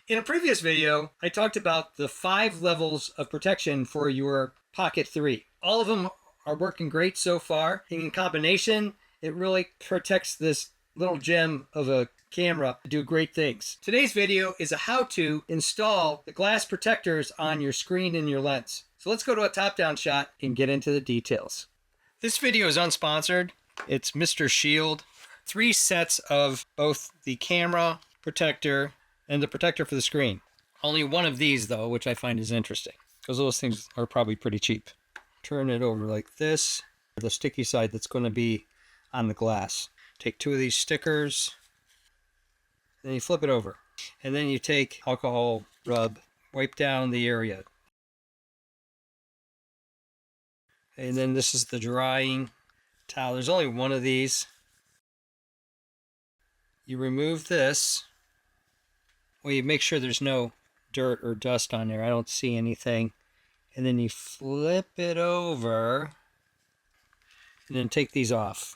In a previous video, I talked about the 5 levels of protection for your Pocket 3. All of them are working great so far. In combination, it really protects this little gem of a camera to do great things. Today's video is a how to install the glass protectors on your screen and your lens. So let's go to a top-down shot and get into the details. This video is unsponsored. It's Mr. Shield. 3 sets of both the camera protector and the protector for the screen. Only one of these though, which I find is interesting, because those things are probably pretty cheap. Turn it over like this, the sticky side that's going to be on the glass. Take 2 of these stickers, then you flip it over, and then you take alcohol rub, wipe down the area. And then this is the drying towel. There's only one of these. You remove this. Well, you make sure there's no dirt or dust on there. I don't see anything. And then you flip it over and then take these off.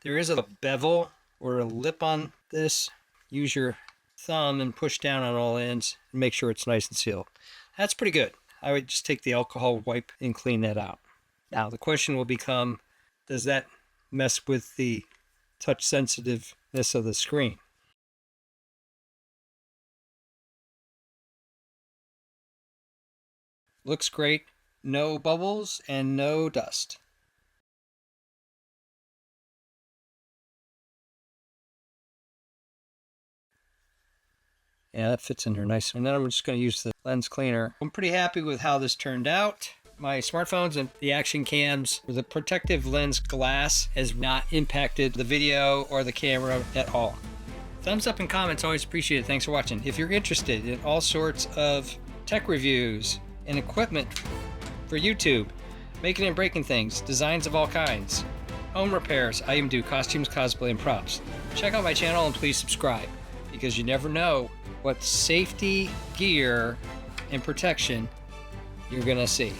There is a bevel or a lip on this. Use your thumb and push down on all ends and make sure it's nice and sealed. That's pretty good. I would just take the alcohol wipe and clean that out. Now the question will become, does that mess with the touch sensitiveness of the screen? Looks great. No bubbles and no dust. Yeah, that fits in there nice. And then I'm just going to use the lens cleaner. I'm pretty happy with how this turned out. My smartphones and the action cams, the protective lens glass has not impacted the video or the camera at all. Thumbs up and comments, always appreciated. Thanks for watching. If you're interested in all sorts of tech reviews and equipment for YouTube, making and breaking things, designs of all kinds, home repairs, I even do costumes, cosplay, and props. Check out my channel and please subscribe, because you never know what safety gear and protection you're gonna see.